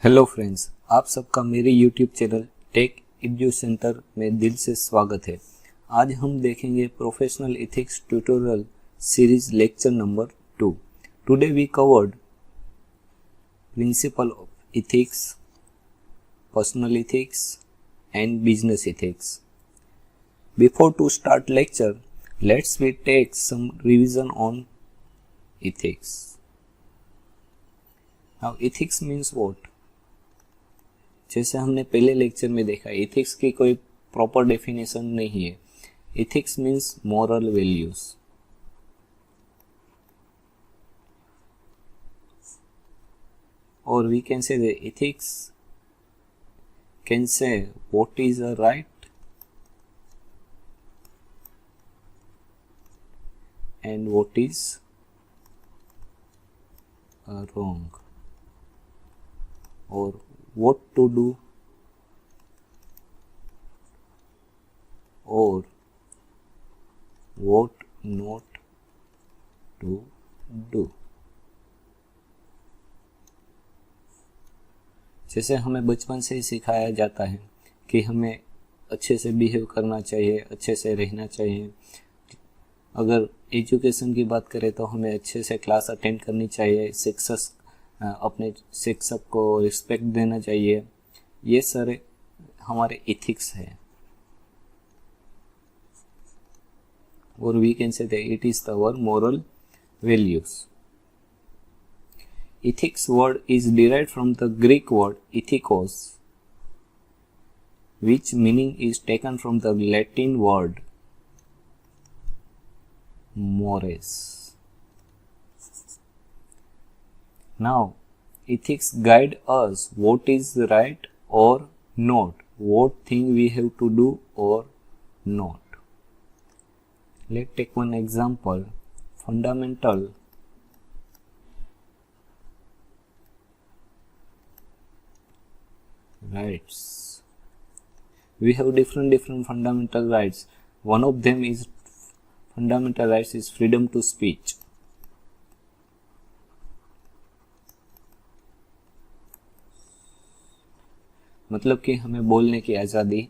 Hello friends, आप सबका मेरे YouTube channel tech edu centre में दिल से स्वागत है। आज हम देखेंगे professional ethics tutorial series lecture number 2। Today we covered principle of ethics, personal ethics and business ethics. Before to start lecture, let's we take some revision on ethics. Now ethics means what? जैसे हमने पहले lecture में देखा, ethics की कोई proper definition नहीं है। Ethics means moral values. और we can say ethics can say what is a right and what is a wrong, और what to do or what not to do। जैसे हमें बचपन से ही सिखाया जाता है कि हमें अच्छे से बिहेव करना चाहिए, अच्छे से रहना चाहिए। अगर एजुकेशन की बात करें तो हमें अच्छे से क्लास अटेंड करनी चाहिए, अपने शिक्षक को रिस्पेक्ट देना चाहिए। ये सारे हमारे एथिक्स है। और we can say it is our moral values. Ethics word is derived from the Greek word ethikos, which meaning is taken from the Latin word mores. Now, ethics guide us what is right or not, what thing we have to do or not. Let's take one example. Fundamental rights. We have different fundamental rights. One of them is fundamental rights is freedom to speech. मतलब कि हमें बोलने की आज़ादी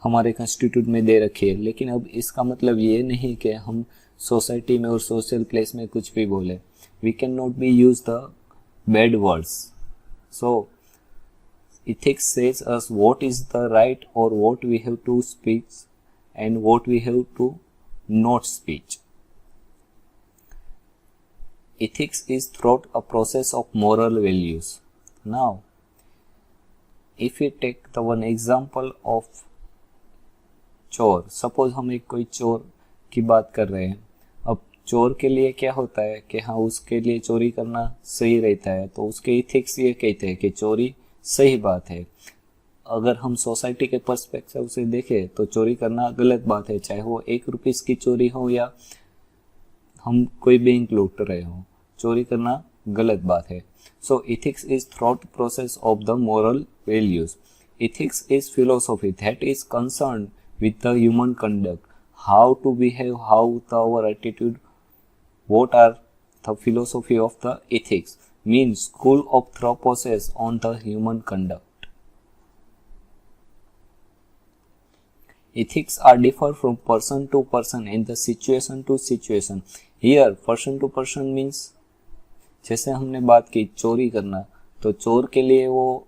हमारे constitute में दे रखी है। लेकिन अब इसका मतलब ये नहीं कि हम सोसाइटी में और सोशल प्लेस में कुछ भी बोले। We can not be use the bad words. So ethics says us what is the right or what we have to speak and what we have to not speak. Ethics is throughout a process of moral values. Now, if we take the one example of चोर, suppose हम एक कोई चोर की बात कर रहे हैं। अब चोर के लिए क्या होता है कि हाँ, उसके लिए चोरी करना सही रहता है, तो उसके इथिक्स ये कहते हैं कि चोरी सही बात है। अगर हम सोसाइटी के पर्सपेक्टिव से देखें तो चोरी करना गलत बात है, चाहे वो 1 रुपीस की चोरी हो या हम कोई बैंक लूट रहे हो, चोरी करना गलत बात है। So ethics is throughout the process of the moral values. Ethics is philosophy that is concerned with the human conduct, how to behave, how our attitude, what are the philosophy of the ethics, means school of thought process on the human conduct. Ethics are differ from person to person and the situation to situation. Here person to person means जैसे हमने बात की चोरी करना, तो चोर के लिए वो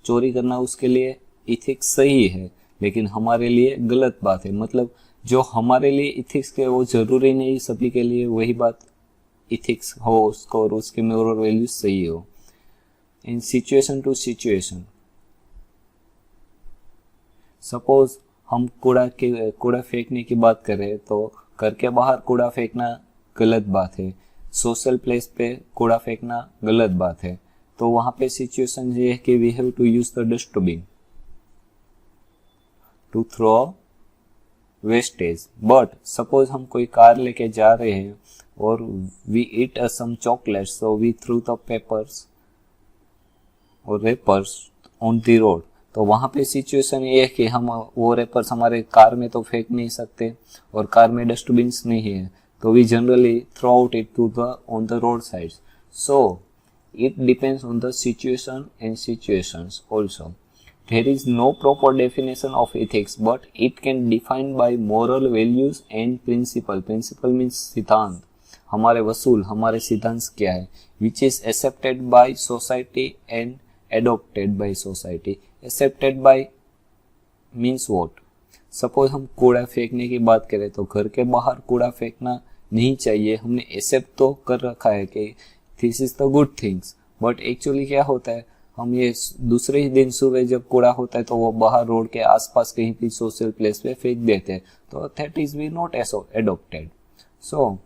चोरी करना उसके लिए इथिक्स सही है, लेकिन हमारे लिए गलत बात है। मतलब जो हमारे लिए इथिक्स के वो जरूरी नहीं सभी के लिए वही बात इथिक्स हो उसको और उसके मोरल वैल्यूज सही हो। इन सिचुएशन टू सिचुएशन, सपोज हम कूड़ा फेंकने की बात करें तो घर के बाहर कूड़ा फेंकना गलत बात है, सोशल प्लेस पे कूड़ा फेंकना गलत बात है। तो वहां पे सिचुएशन ये है कि we have to use the dustbin to throw wastage. But suppose हम कोई कार लेके जा रहे हैं और we eat some chocolates, so we through the papers और रेपर्स ऑन द रोड। तो वहां पे सिचुएशन ये है कि हम वो रेपर्स हमारे कार में तो फेंक नहीं सकते और कार में डस्टबिन्स नहीं है, तो we generally throw it to the on the road sides. So It depends on the situation and situations also. There is no proper definition of ethics, but it can define by moral values and principle. Principle means सिद्धांत, हमारे वसूल, हमारे सिद्धांत क्या है, which is accepted by society and adopted by society. Accepted by means what? Suppose हम कूड़ा फेंकने की बात करें तो घर के बाहर कूड़ा फेंकना नहीं चाहिए, हमने एक्सेप्ट तो कर रखा है कि this is the good things, but actually क्या होता है, हम ये दूसरे ही दिन सुबह जब कूड़ा होता है तो वो बाहर रोड के आसपास कहीं भी सोशल प्लेस पे फेंक देते हैं, तो that is we not adopted. So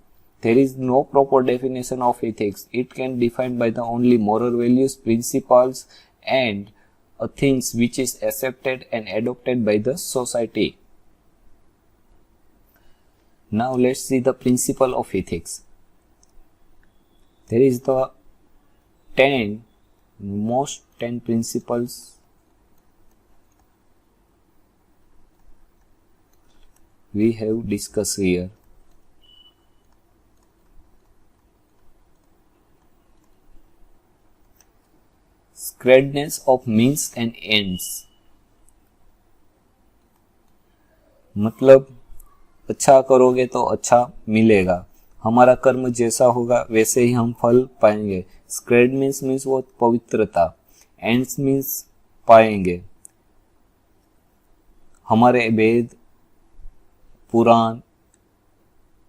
there is no proper definition of ethics. It can defined by the only moral values, principles and things which is accepted and adopted by the society. Now let's see the principle of ethics. There is the 10 principles we have discussed here. Sacredness of means and ends. मतलब अच्छा करोगे तो अच्छा मिलेगा, हमारा कर्म जैसा होगा वैसे ही हम फल पाएंगे. स्क्रेड मीन्स वो पवित्रता, एंड्स मीन्स पाएंगे. हमारे वेद, पुराण,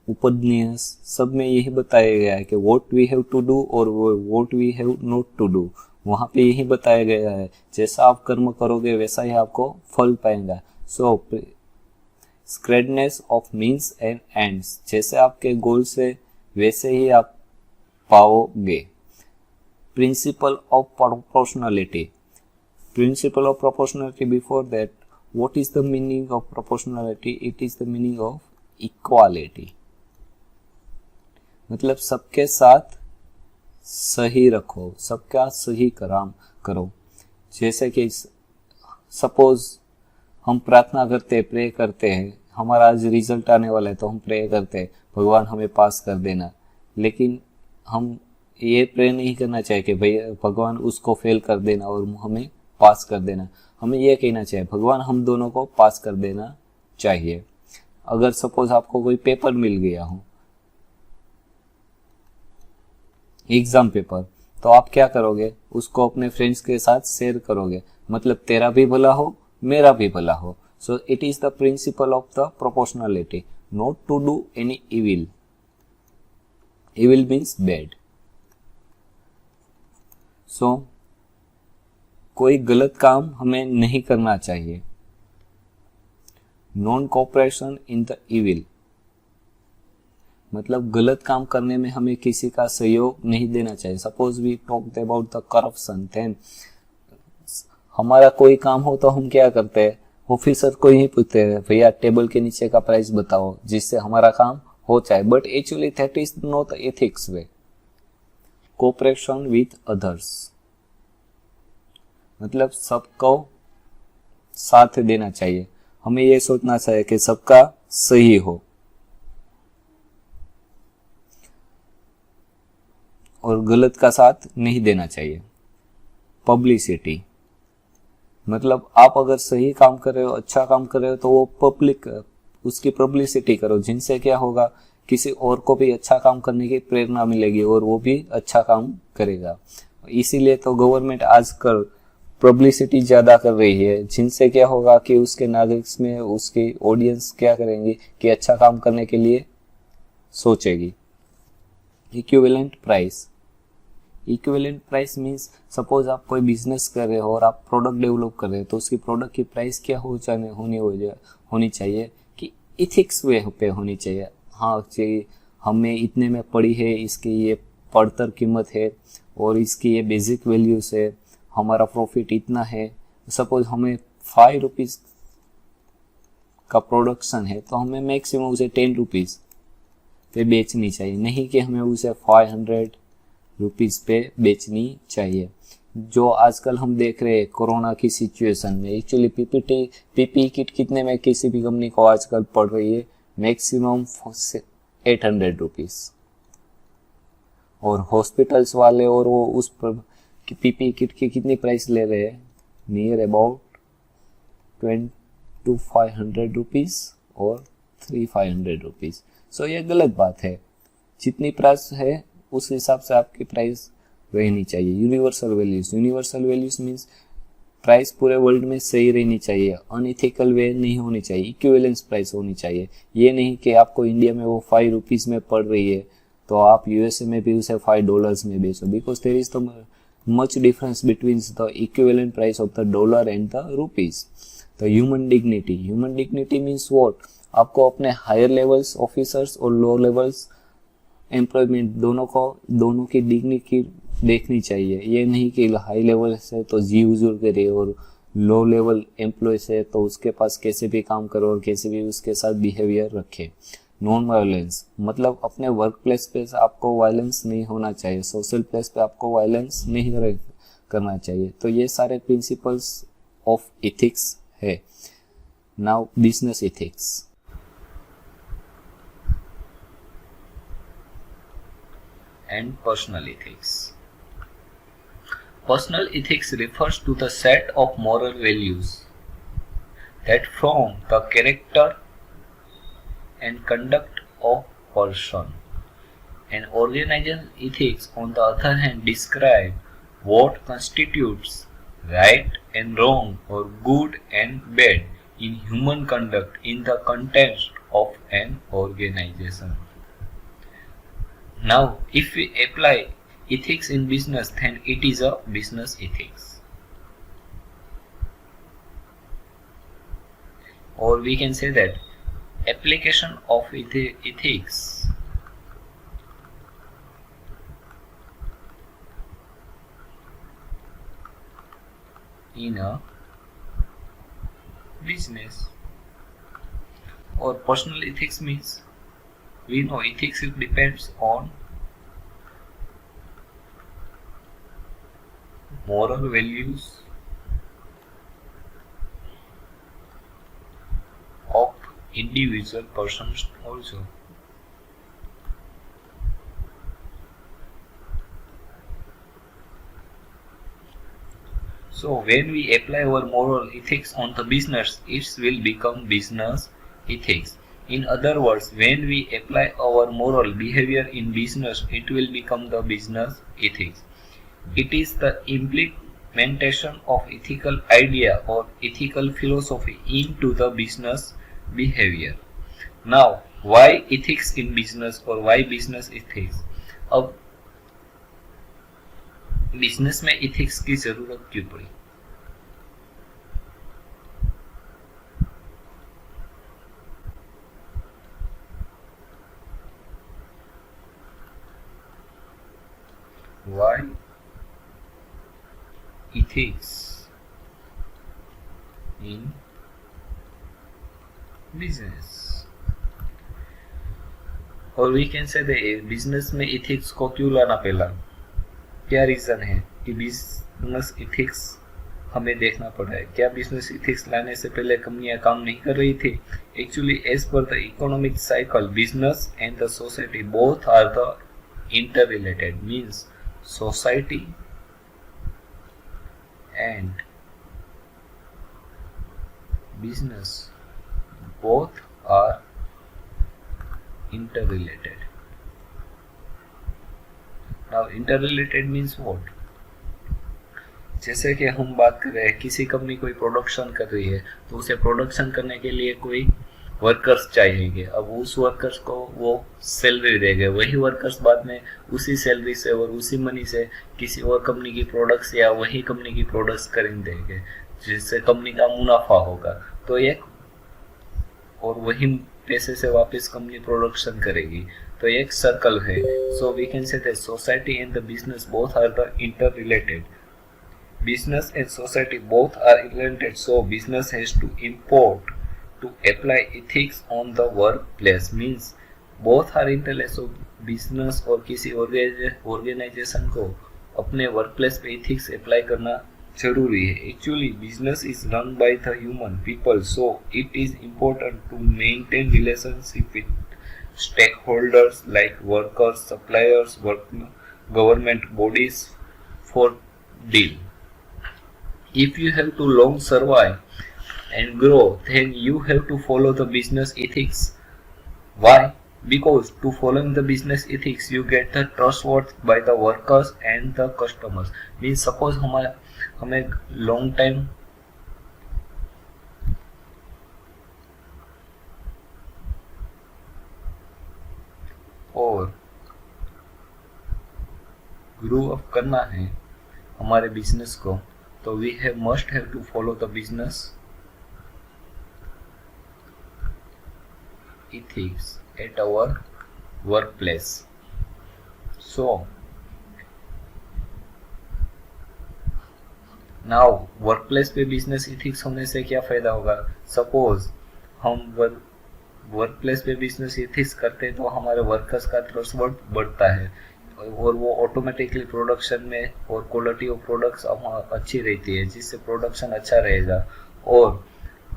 उपन्यास सब में यही बताया गया है कि what we have to do और what we have not to do. वहां पे यही बताया गया है, जैसा आप कर्म करोगे वैसा ही आपको फल पाएगा. सो स्क्रेडनेस ऑफ मीन्स एंड एंड्स, जैसे आपके गोल से वैसे ही आप पाओगे. Principle of proportionality. Principle of proportionality, before that what is the meaning of proportionality? It is the meaning of equality. मतलब सबके साथ सही रखो, सबका सही काम करो. जैसे कि सपोज हम प्रार्थना करते हैं, प्रे करते हैं, हमारा आज रिजल्ट आने वाला है तो हम प्रे करते हैं भगवान हमें पास कर देना, लेकिन हम ये प्रे नहीं करना चाहिए कि भाई भगवान उसको फेल कर देना और हमें पास कर देना. हमें ये कहना चाहिए भगवान हम दोनों को पास कर देना चाहिए. अगर सपोज आपको कोई पेपर मिल गया हो, एग्जाम पेपर, तो आप क्या करोगे, उसको अपने फ्रेंड्स के साथ शेयर करोगे, मतलब तेरा भी भला हो मेरा भी भला हो. So it is the principle of the proportionality, not to do any evil. Evil means bad. So कोई गलत काम हमें नहीं करना चाहिए. Non cooperation in the evil, मतलब गलत काम करने में हमें किसी का सहयोग नहीं देना चाहिए. Suppose we talked about the corruption, then हमारा कोई काम हो तो हम क्या करते हैं, ऑफिसर को ही पूछते हैं भैया टेबल के नीचे का प्राइस बताओ जिससे हमारा काम हो जाए, but actually that is not ethics way. Cooperation with others, मतलब सबको साथ देना चाहिए. हमें ये सोचना चाहिए कि सबका सही हो और गलत का साथ नहीं देना चाहिए. पब्लिसिटी, मतलब आप अगर सही काम कर रहे हो, अच्छा काम कर रहे हो, तो वो पब्लिक उसकी पब्लिसिटी करो, जिनसे क्या होगा, किसी और को भी अच्छा काम करने की प्रेरणा मिलेगी और वो भी अच्छा काम करेगा. इसीलिए तो गवर्नमेंट आजकल पब्लिसिटी ज्यादा कर रही है, जिनसे क्या होगा कि उसके नागरिक में उसकी ऑडियंस क्या करेंगे कि अच्छा काम करने के लिए सोचेगी. Equivalent price. Equivalent price means suppose आप कोई बिजनेस कर रहे हो और आप प्रोडक्ट डेवलप कर रहे हो, तो उसकी प्रोडक्ट की प्राइस क्या होनी चाहिए कि इथिक्स वे पे होनी चाहिए. हाँ चाहिए, हमें इतने में पड़ी है, इसकी ये पड़तर कीमत है और इसकी ये बेसिक वैल्यूज है, हमारा प्रॉफिट इतना है. सपोज हमें 5 रुपीज का प्रोडक्शन है तो हमें मैक्सिमम उसे 10 रुपीज पे बेचनी चाहिए, नहीं कि हमें उसे 500 रुपीज पे बेचनी चाहिए. जो आजकल हम देख रहे हैं कोरोना की सिचुएशन में, एक्चुअली पीपी किट कितने में किसी भी कंपनी को आजकल पड़ रही है, मैक्सिमम 800 रुपीज. और हॉस्पिटल्स वाले और वो उस पीपी किट की कितनी प्राइस ले रहे हैं, नियर अबाउट 2,500 रुपीज़ और 3,500 रुपीज़। सो ये गलत बात है, जितनी प्राइस है उस हिसाब से आपकी प्राइस रहनी चाहिए। यूनिवर्सल वैल्यूज मीन्स प्राइस पूरे वर्ल्ड में सही रहनी चाहिए, अनइथिकल वे नहीं होनी चाहिए, इक्विवेलेंस प्राइस होनी चाहिए। ये नहीं कि आपको इंडिया में वो 5 रुपीज़ में पड़ रही है तो आप यूएसए में भी उसे $5 में बेचो, because there is the much difference between the equivalent price of the dollar and the rupees. तो ह्यूमन डिग्निटी मीन्स व्हाट, आपको अपने हायर लेवल्स ऑफिसर्स और लो लेवल्स एम्प्लॉयमेंट दोनों की डिग्निटी देखनी चाहिए। ये नहीं कि हाई लेवल से तो जी हुजूर करे और लो लेवल एम्प्लॉय से तो उसके पास कैसे भी काम करो और कैसे भी उसके साथ बिहेवियर रखे। नॉन वायलेंस मतलब अपने वर्क प्लेस पे आपको वायलेंस नहीं होना चाहिए, सोशल प्लेस पे आपको वायलेंस नहीं करना चाहिए। तो ये सारे प्रिंसिपल्स ऑफ इथिक्स है। Now business ethics. And personal ethics. Personal ethics refers to the set of moral values that form the character and conduct of person. And organizational ethics, on the other hand, describe what constitutes right and wrong or good and bad in human conduct in the context of an organization. Now, if we apply ethics in business, then it is a business ethics. Or we can say that application of ethics in a business. Or personal ethics means we know ethics depends on moral values of individual persons also. So when we apply our moral ethics on the business, it will become business ethics. In other words, when we apply our moral behavior in business, it will become the business ethics. It is the implementation of ethical idea or ethical philosophy into the business behavior. Now, why ethics in business or why business ethics? अब business में ethics की जरूरत क्यों पड़ी? Why ethics in business? और we can say that business में ethics को क्यों लाना पड़ा? क्या रीजन है कि बिजनेस इथिक्स हमें देखना पड़ा है? क्या बिजनेस इथिक्स लाने से पहले कंपनियां काम नहीं कर रही थी? Actually as per the economic cycle business and the society both are the interrelated, means society and business both are interrelated. Now interrelated means what? जैसे कि हम बात कर रहे हैं, किसी कंपनी कोई प्रोडक्शन कर रही है तो उसे प्रोडक्शन करने के लिए कोई वर्कर्स चाहिए। अब उस वर्कर्स को वो सैलरी देंगे, वही वर्कर्स बाद में उसी सैलरी से और उसी मनी से किसी और कंपनी की प्रोडक्ट्स या वही कंपनी की प्रोडक्ट्स खरीद देंगे, जिससे कंपनी का मुनाफा होगा। तो एक और वही पैसे से वापस कंपनी प्रोडक्शन करेगी, तो एक सर्कल है। So we can say that society and the business both are the interrelated. Business and society both are related, so business has to import to apply ethics on the workplace, means both are interrelated. So business और किसी organisation को अपने work place पे ethics apply करना जरूरी है. Actually business is run by the human people, so it is important to maintain relationship with stake holders like workers, suppliers, government bodies for deal. If you have to long survive and grow, then you have to follow the business ethics. Why? Because to following the business ethics, you get the trustworthy by the workers and the customers. Means suppose हमें long time और grow up करना है हमारे business को, तो we have must have to follow the business ethics at our workplace. So now workplace पे business ethics होने से क्या फायदा होगा? Suppose हम वर्कप्लेस पे बिजनेस एथिक्स करते हैं तो हमारे वर्कर्स का ट्रस्ट बढ़ता है और वो ऑटोमेटिकली प्रोडक्शन में और क्वालिटी ऑफ प्रोडक्ट्स अच्छी रहती है, जिससे प्रोडक्शन अच्छा रहेगा और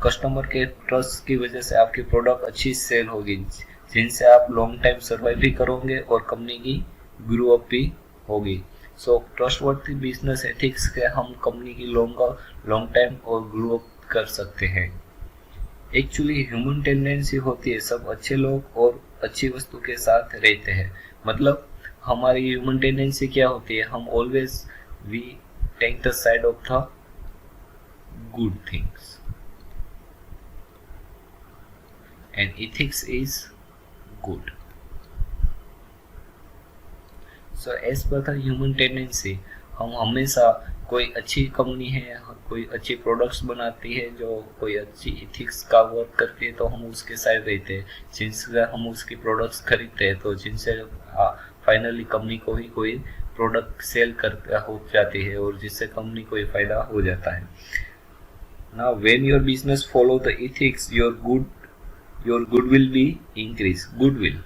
कस्टमर के ट्रस्ट की वजह से आपकी प्रोडक्ट अच्छी सेल होगी, जिनसे आप लॉन्ग टाइम सर्वाइव भी करोगे और कंपनी की ग्रो अप भी होगी. सो ट्रस्टवर्थी बिजनेस एथिक्स के हम कंपनी की लॉन्ग टाइम और ग्रो अप कर सकते हैं. एक्चुअली ह्यूमन टेंडेंसी होती है, सब अच्छे लोग और अच्छी वस्तु के साथ रहते हैं. मतलब हमारी ह्यूमन टेंडेंसी क्या होती है? हम always we take the side of the good things and ethics is good. So as per the human tendency, हम हमेशा कोई अच्छी कंपनी है, कोई अच्छी प्रोडक्ट्स बनाती है, जो कोई अच्छी इथिक्स का वर्क करती है, तो हम उसके साइड रहते हैं. जिनसे हम उसकी प्रोडक्ट्स खरीदते हैं, तो जिनसे फाइनली कंपनी को ही कोई प्रोडक्ट सेल कर हो जाती है और जिससे कंपनी को ही फायदा हो जाता है. Now when your business follow the ethics, your goodwill be increase. Goodwill.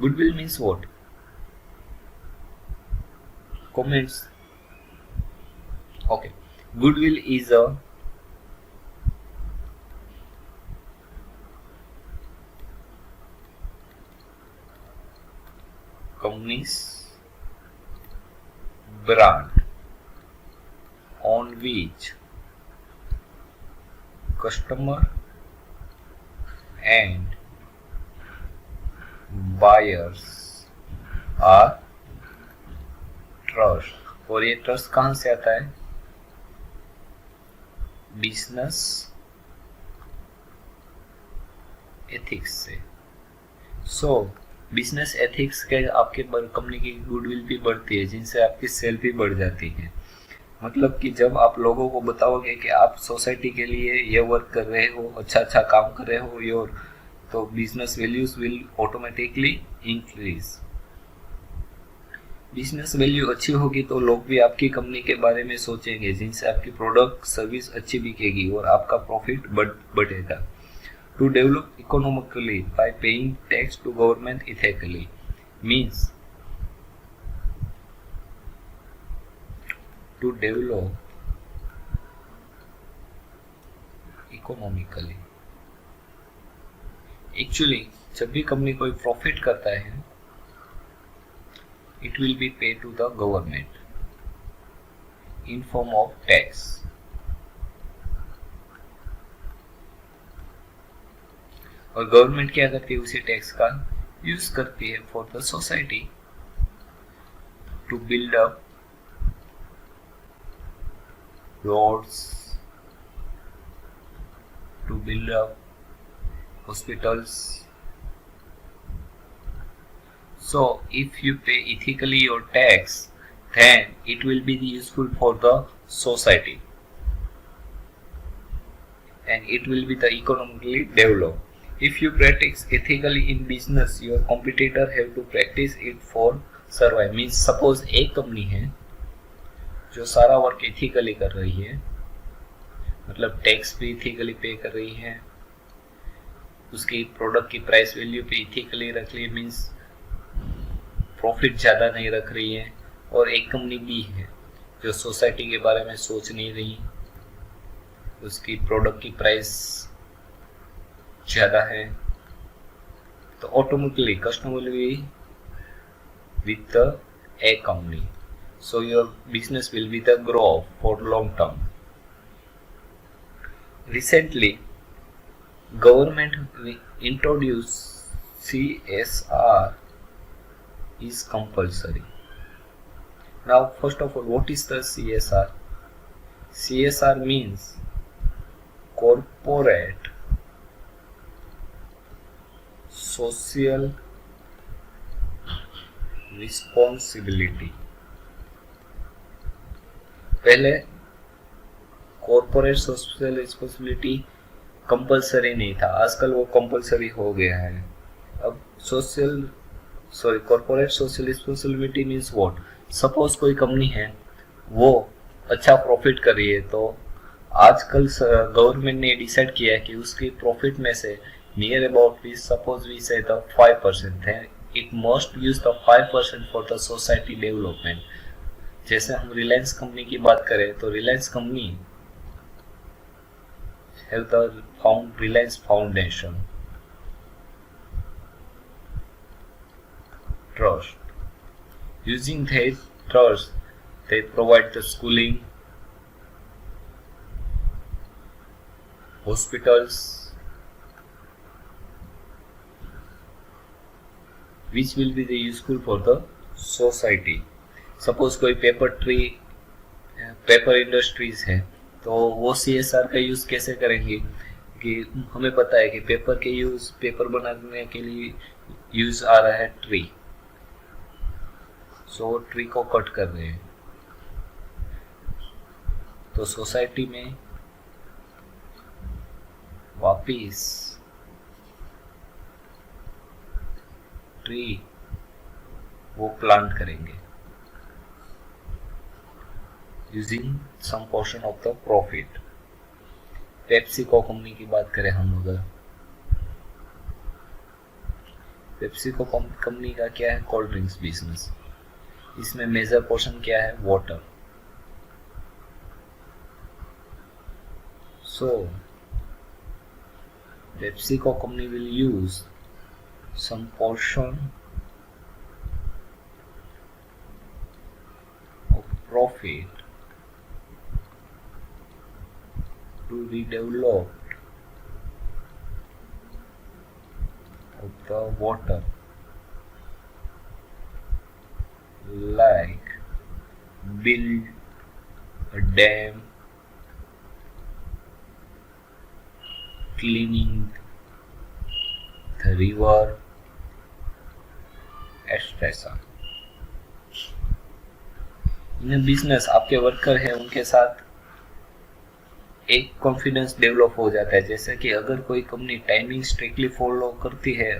Goodwill means what? Comments. Okay. Goodwill is a company's brand on which customer and buyers are trust. और ये ट्रस्ट कहाँ से आता है? बिजनेस एथिक्स से. सो business ethics के आपके company की गुडविल भी बढ़ती है, जिनसे आपकी सेल भी बढ़ जाती है. मतलब कि जब आप लोगों को बताओगे कि आप सोसाइटी के लिए ये वर्क कर रहे हो, अच्छा काम कर रहे हो योर, तो business values will automatically increase. Business value अच्छी होगी तो लोग भी आपकी कंपनी के बारे में सोचेंगे, जिनसे आपकी प्रोडक्ट सर्विस अच्छी बिकेगी और आपका प्रॉफिट बढ़ेगा. To develop economically by paying tax to government ethically means to develop economically. Actually, जब भी कंपनी कोई प्रॉफिट करता है, it will be paid to the government in form of tax. और गवर्नमेंट क्या करती है? उसी टैक्स का यूज करती है for the society to build up roads, to build up hospitals. So if you pay ethically your tax, then it will be useful for the society and it will be the economically developed. If you practice ethically in business, your competitor have to practice it for survive. Means suppose एक company है जो सारा work ethically कर रही है, मतलब tax भी ethically पे कर रही है, उसकी प्रोडक्ट की प्राइस वैल्यू पे इथिकली रख रही है, मीन्स प्रॉफिट ज़्यादा नहीं रख रही है. और एक कंपनी भी है जो सोसाइटी के बारे में सोच नहीं रही, उसकी प्रोडक्ट की प्राइस ज़्यादा है तो automatically customer will be with the a company, so your business will be the grow for long term. Recently government introduced CSR is compulsory. Now first of all, what is the CSR? CSR means corporate social responsibility. पहले corporate social responsibility compulsory नहीं था, आजकल वो compulsory हो गया है। अब corporate social responsibility means what? Suppose कोई कंपनी है वो अच्छा प्रॉफिट कर रही है, तो आजकल गवर्नमेंट ने डिसाइड किया है कि उसकी प्रॉफिट में से near about we suppose we say the 5% है, it must use the 5% for the society development. जैसे हम रिलायंस कंपनी की बात करें तो Reliance company have the Reliance foundation trust. Using their trust, they provide the schooling, hospitals, which will be the useful for the society. Suppose कोई paper industries है तो वो CSR का यूज कैसे करेंगे कि हमें पता है कि पेपर बनाने के लिए यूज आ रहा है ट्री, सो ट्री को कट कर रहे हैं, तो सोसाइटी में वापिस ट्री वो प्लांट करेंगे using some portion of the profit. PepsiCo company की बात करें हम, अगर पेप्सिको कंपनी का क्या है? Cold drinks business. इसमें मेजर पोर्शन क्या है? Water. So PepsiCo company will use some portion of profit to redevelop of the water, like build a dam, cleaning the river, etc. In business आपके worker है उनके साथ एक confidence develop हो जाता है। जैसे कि अगर कोई कंपनी टाइमिंग स्ट्रिक्टली फॉलो करती है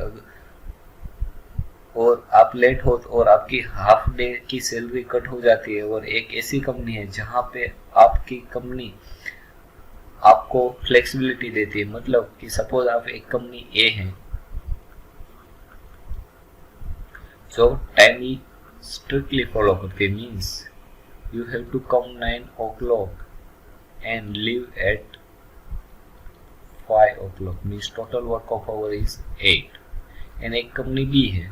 और आप लेट हो और आपकी हाफ डे की सैलरी कट हो जाती है, और एक ऐसी कंपनी है जहां पे आपकी कंपनी आपको फ्लेक्सिबिलिटी देती है, मतलब कि सपोज आप एक कंपनी ए है जो टाइम स्ट्रिक्टली फॉलो करती है, means you have to come 9 o'clock and leave at 5 o'clock, means total work of hour is 8. and एक कंपनी बी है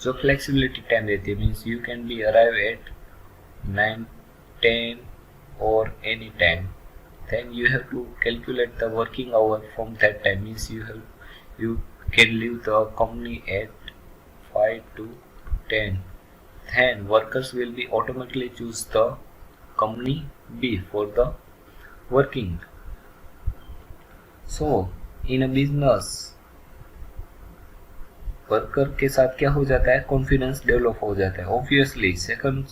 जो फ्लेक्सिबिलिटी टाइम देती है, means you can be arrive at 9, 10 or any time, then you have to calculate the working hour from that time, means you can leave the company at 5 to 10, then workers will be automatically choose the company B for the working. So in a business worker के साथ क्या हो जाता है? Confidence develop हो जाता है। Obviously second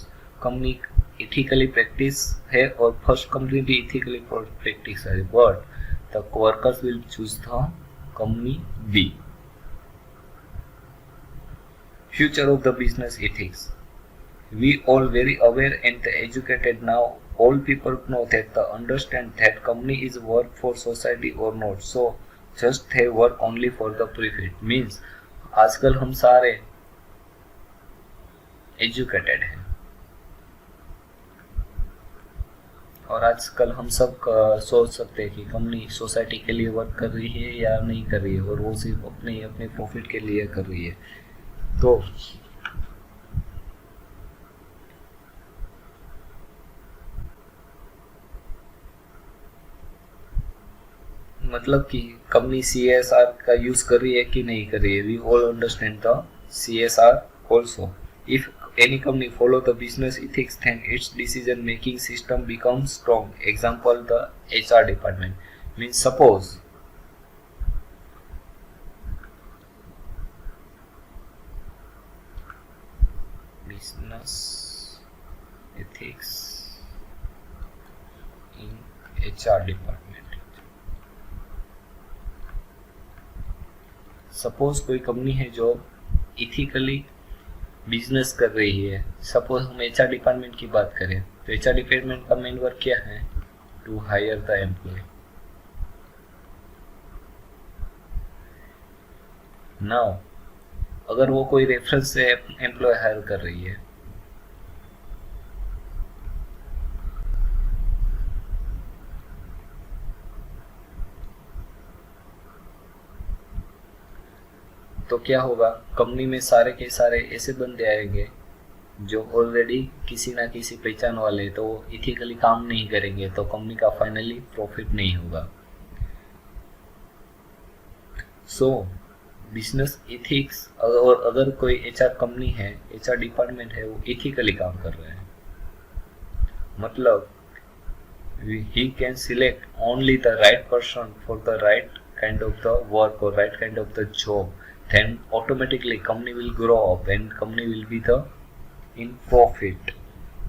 company ethically practice है और फर्स्ट कंपनी भी इथिकली प्रैक्टिस है, but the workers will choose the company B. Future of the business ethics, we all very aware and educated now, all people know that the understand that company is work for society or not, so just they work only for the profit, means आजकल हम सारे educated हैं, और आजकल हम सब सोच सकते हैं कि कंपनी सोसाइटी के लिए वर्क कर रही है या नहीं कर रही है, और वो सिर्फ अपने अपने प्रॉफिट के लिए कर रही है। तो मतलब कि कंपनी CSR का यूज कर रही है कि नहीं कर रही है। We all understand the CSR also. If any company follow the business ethics, then its decision making system becomes strong. Example, the HR department. Means suppose business ethics in HR department. Suppose कोई company है जो ethically business कर रही है। Suppose हम HR department की बात करें तो HR डिपार्टमेंट का मेन वर्क क्या है? To hire the employ. Now अगर वो कोई रेफरेंस से एम्प्लॉय हायर कर रही है तो क्या होगा? कंपनी में सारे के सारे ऐसे बंदे आएंगे जो ऑलरेडी किसी ना किसी पहचान वाले, तो वो इथिकली काम नहीं करेंगे, तो कंपनी का फाइनली प्रॉफिट नहीं होगा। सो बिजनेस इथिक्स, और अगर कोई HR कंपनी है, HR डिपार्टमेंट है, वो इथिकली काम कर रहे हैं, मतलब he can select only the right person for the right kind of the work or right kind of the job, then automatically company will grow up and company will be the in profit.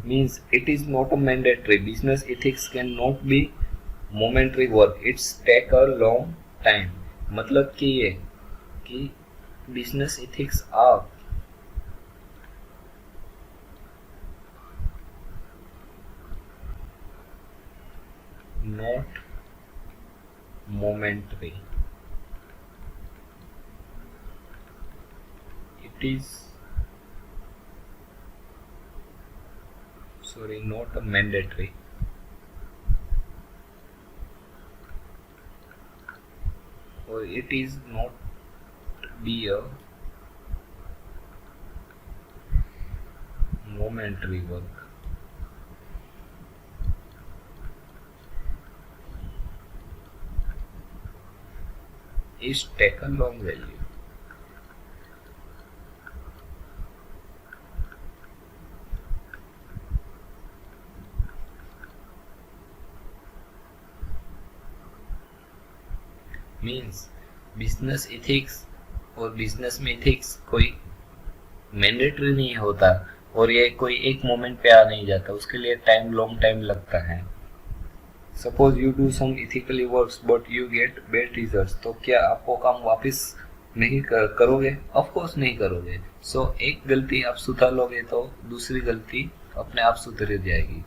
Means it is not a mandatory. Business ethics cannot be momentary work, it's take a long time. मतलब कि ये कि business ethics are not momentary, it is not a mandatory, or it is not be a momentary work. Is take a long value. Means business ethics और business में ethics कोई mandatory नहीं होता, और ये कोई एक मोमेंट पे आ नहीं जाता, उसके लिए टाइम लॉन्ग टाइम लगता है। Suppose you do some ethically works but you get bad results, तो क्या आप वो काम वापस नहीं करोगे? ऑफ कोर्स नहीं करोगे। सो एक गलती आप सुधार लोगे तो दूसरी गलती अपने आप सुधर जाएगी।